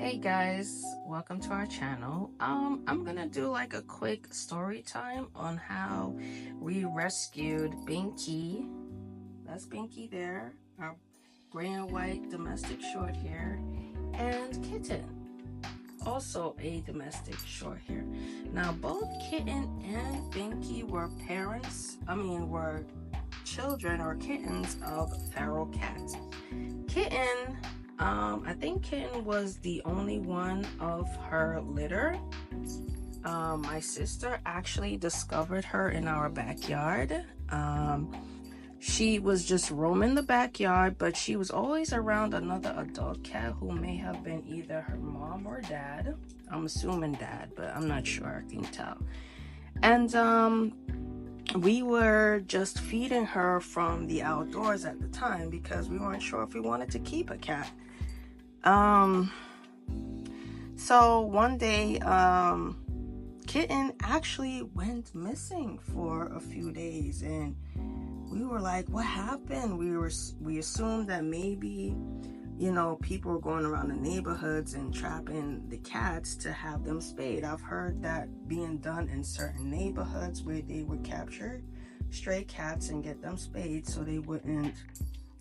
Hey guys, welcome to our channel. I'm gonna do like a quick story time on how we rescued Binky. That's Binky there, our gray and white domestic short hair, and Kitten, also a domestic short hair. Now both Kitten and Binky were were children or kittens of feral cats. Kitten, I think Kitten was the only one of her litter. My sister actually discovered her in our backyard. She was just roaming the backyard, but she was always around another adult cat who may have been either her mom or dad. I'm assuming dad, but I'm not sure, I can tell. And we were just feeding her from the outdoors at the time because we weren't sure if we wanted to keep a cat. So one day, Kitten actually went missing for a few days, and we were like, what happened? We assumed that maybe, people were going around the neighborhoods and trapping the cats to have them spayed. I've heard that being done in certain neighborhoods where they would capture stray cats and get them spayed so they wouldn't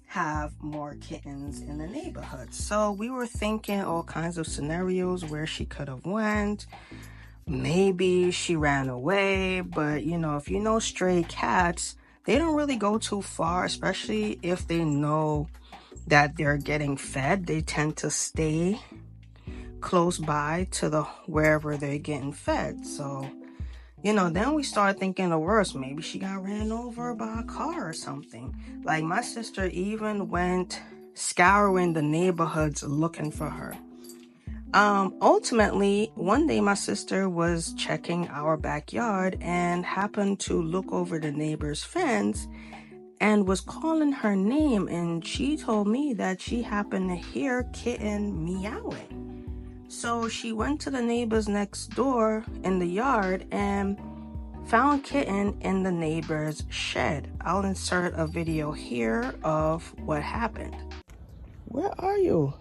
have more kittens in the neighborhood. So we were thinking all kinds of scenarios where she could have went. Maybe she ran away, but if you know stray cats, they don't really go too far, especially if they know that they're getting fed. They tend to stay close by to the wherever they're getting fed. So then we started thinking the worst. Maybe she got ran over by a car or something. Like my sister even went scouring the neighborhoods looking for her. Ultimately, one day my sister was checking our backyard and happened to look over the neighbor's fence and was calling her name, and she told me that she happened to hear Kitten meowing. So she went to the neighbors next door in the yard and found Kitten in the neighbor's shed. I'll insert a video here of what happened. Where are you?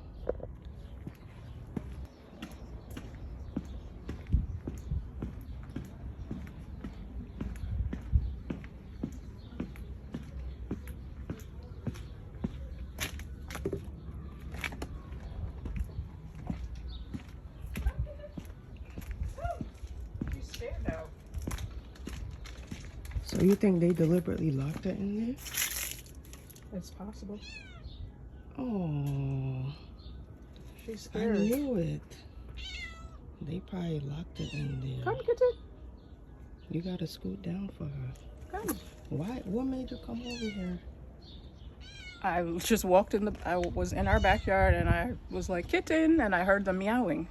So you think they deliberately locked it in there? It's possible. Oh, She's I scared. knew it. They probably locked it in there. Come, Kitten. You gotta scoot down for her. Come. Why? What made you come over here? I just walked in I was in our backyard and I was like, Kitten, and I heard them meowing.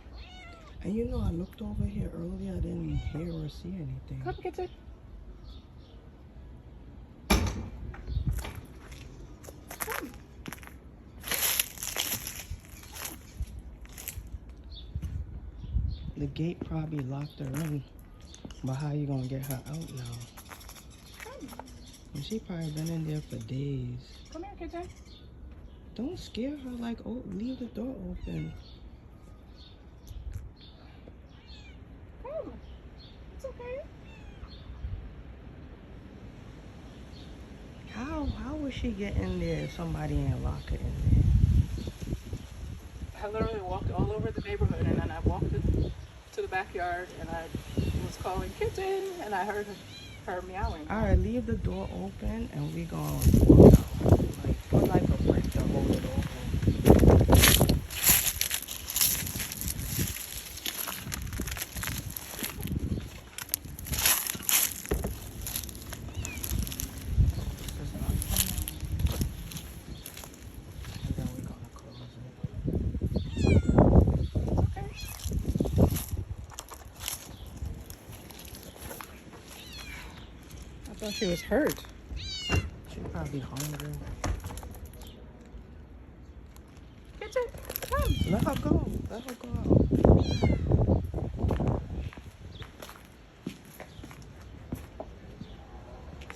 And I looked over here earlier. I didn't hear or see anything. Come, Kitten. Come. The gate probably locked her in. But how you gonna get her out now? Come. And she probably been in there for days. Come here, Kitten. Don't scare her. Like, oh, leave the door open. Come. It's okay. How would she get in there if somebody ain't lock her in there? I literally walked all over the neighborhood and then I walked to the backyard and I was calling Kitten and I heard her meowing. All right, leave the door open and we gonna walk out. Like, put like a brick to hold it open. It's not coming. And then we're gonna close it. Okay. I thought she was hurt. She probably hungry. Kitten, come. Let her go. Let her go out.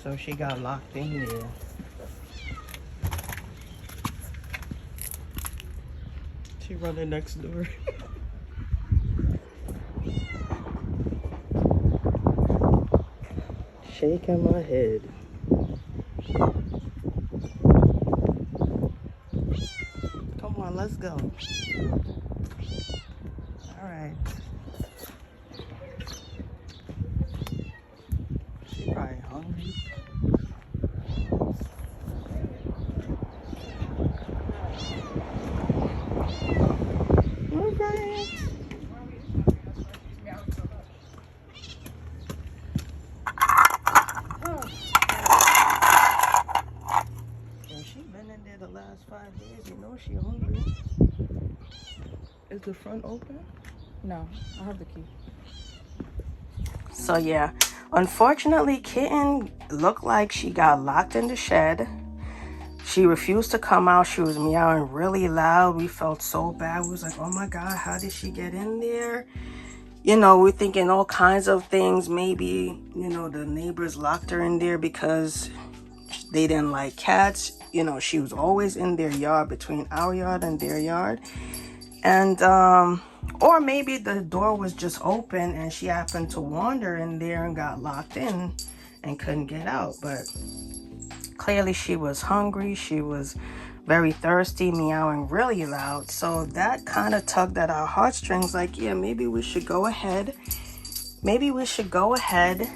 So she got locked in there. She running next door. shaking my head. Come on, let's go. All right. She probably hungry. All right. And she been in there the last 5 days. You know she hungry. Is the front open? No, I have the key. So yeah, unfortunately, Kitten looked like she got locked in the shed. She refused to come out. She was meowing really loud. We felt so bad. We was like, oh my God, how did she get in there? You know, we're thinking all kinds of things. Maybe, you know, the neighbors locked her in there because they didn't like cats. You know, she was always in their yard, between our yard and their yard. And, or maybe the door was just open and she happened to wander in there and got locked in and couldn't get out. But clearly she was hungry. She was very thirsty, meowing really loud. So that kind of tugged at our heartstrings, like, yeah, maybe we should go ahead. Maybe we should go ahead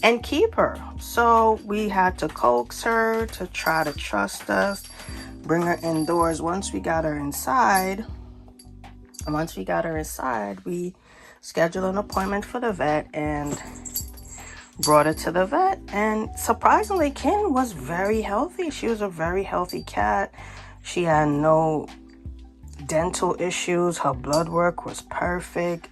and keep her. So we had to coax her to try to trust us, bring her indoors. Once we got her inside, we scheduled an appointment for the vet and brought her to the vet. And surprisingly, Kitten was very healthy. She was a very healthy cat. She had no dental issues. Her blood work was perfect.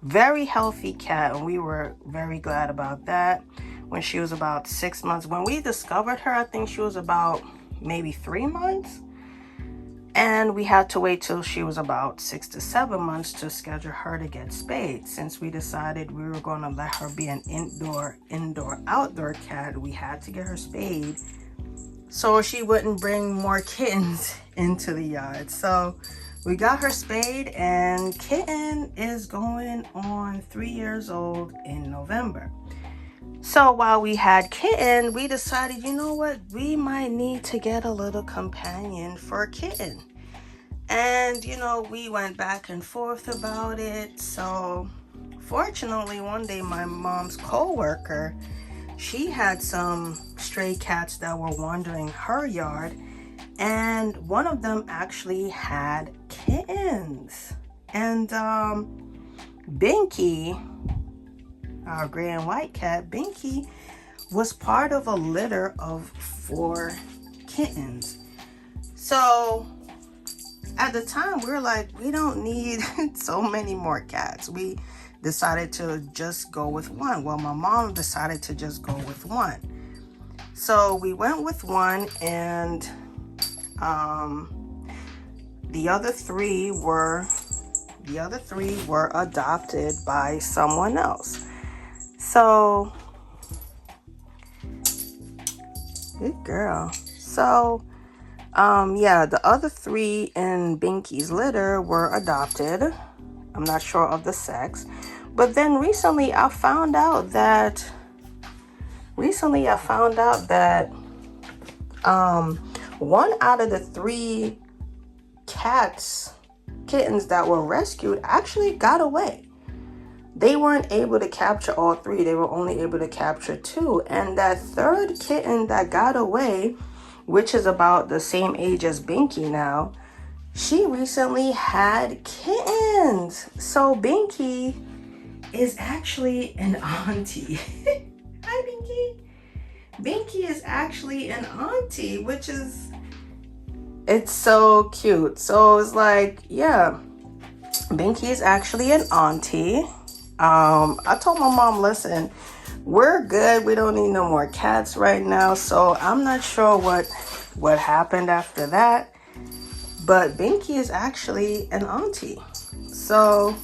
Very healthy cat, and we were very glad about that. When she was about 6 months, when we discovered her, I think she was about maybe 3 months. And we had to wait till she was about 6 to 7 months to schedule her to get spayed. Since we decided we were going to let her be an indoor-outdoor cat, we had to get her spayed so she wouldn't bring more kittens into the yard. So we got her spayed, and Kitten is going on 3 years old in November. So while we had Kitten, we decided, you know what, we might need to get a little companion for Kitten. And, you know, we went back and forth about it. So fortunately, one day my mom's co-worker, she had some stray cats that were wandering her yard. And one of them actually had kittens. And Binky, our gray and white cat, Binky, was part of a litter of 4 kittens. So at the time, we were like, we don't need so many more cats. We decided to just go with one. Well, my mom decided to just go with one. So we went with one, and the other three were adopted by someone else. So, good girl. So, yeah, the other 3 in Binky's litter were adopted. I'm not sure of the sex. But then recently I found out that one out of the 3 kittens that were rescued actually got away. They weren't able to capture all 3. They were only able to capture 2. And that 3rd kitten that got away, which is about the same age as Binky now, she recently had kittens. So Binky is actually an auntie. Hi, Binky. Binky is actually an auntie, which is, it's so cute. So it's like, yeah, Binky is actually an auntie. I told my mom, listen, we're good. We don't need no more cats right now. So I'm not sure what happened after that. But Binky is actually an auntie. So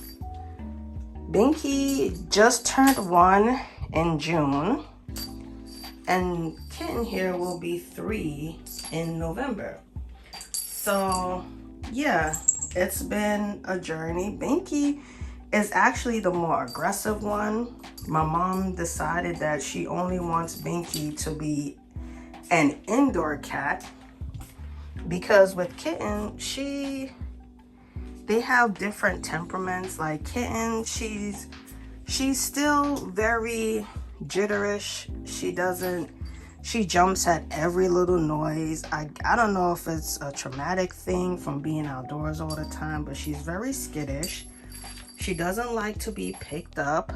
Binky just turned 1 in June. And Kitten here will be 3 in November. So yeah, it's been a journey. Binky is actually the more aggressive one. My mom decided that she only wants Binky to be an indoor cat because with Kitten, they have different temperaments. Like Kitten, she's still very jitterish. She jumps at every little noise. I don't know if it's a traumatic thing from being outdoors all the time, but she's very skittish. She doesn't like to be picked up.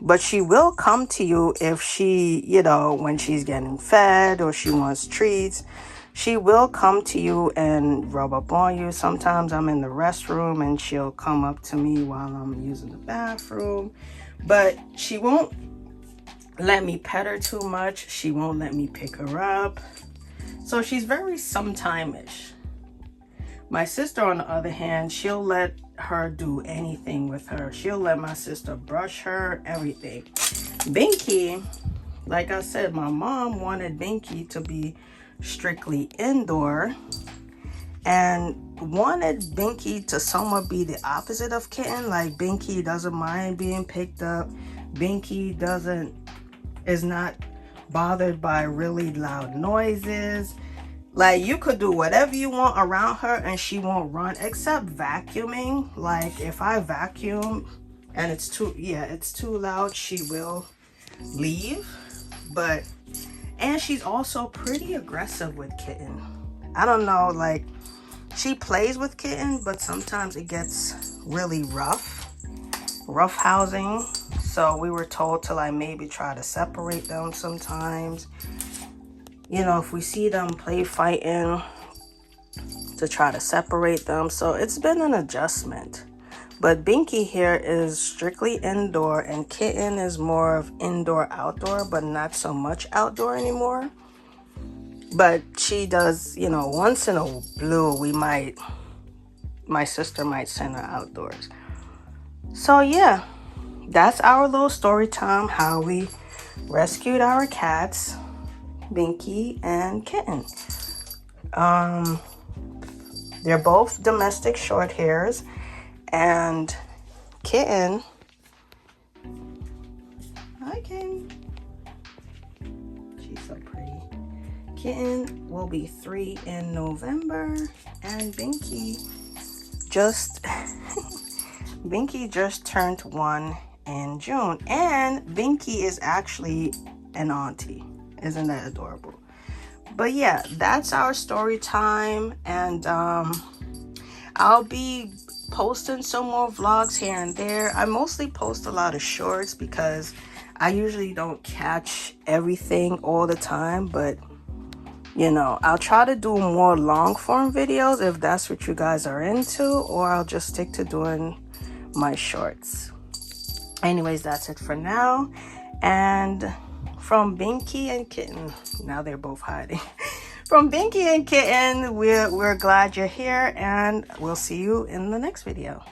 But she will come to you if she, when she's getting fed or she wants treats. She will come to you and rub up on you. Sometimes I'm in the restroom and she'll come up to me while I'm using the bathroom. But she won't let me pet her too much. She won't let me pick her up. So she's very sometime-ish. My sister, on the other hand, she'll let her do anything with her. She'll let my sister brush her, everything. Binky, like I said, my mom wanted Binky to be strictly indoor and wanted Binky to somewhat be the opposite of Kitten. Like Binky doesn't mind being picked up. Binky is not bothered by really loud noises. Like you could do whatever you want around her and she won't run, except vacuuming. Like if I vacuum and it's too loud, she will leave. And she's also pretty aggressive with Kitten. I don't know, like she plays with Kitten, but sometimes it gets really rough housing. So we were told to like maybe try to separate them sometimes. If we see them play fighting, to try to separate them. So it's been an adjustment. But Binky here is strictly indoor and Kitten is more of indoor outdoor, but not so much outdoor anymore. But she does, once in a blue, my sister might send her outdoors. So yeah, that's our little story time, how we rescued our cats, Binky and Kitten. They're both domestic short hairs, and Kitten, hi Kitten, she's so pretty. Kitten will be 3 in November, and Binky just turned 1 in June, and Binky is actually an auntie. Isn't that adorable? But yeah, that's our story time, and I'll be posting some more vlogs here and there. I mostly post a lot of shorts because I usually don't catch everything all the time, but I'll try to do more long form videos if that's what you guys are into, or I'll just stick to doing my shorts. Anyways, that's it for now. And from Binky and Kitten, now they're both hiding. From Binky and Kitten, we're glad you're here, and we'll see you in the next video.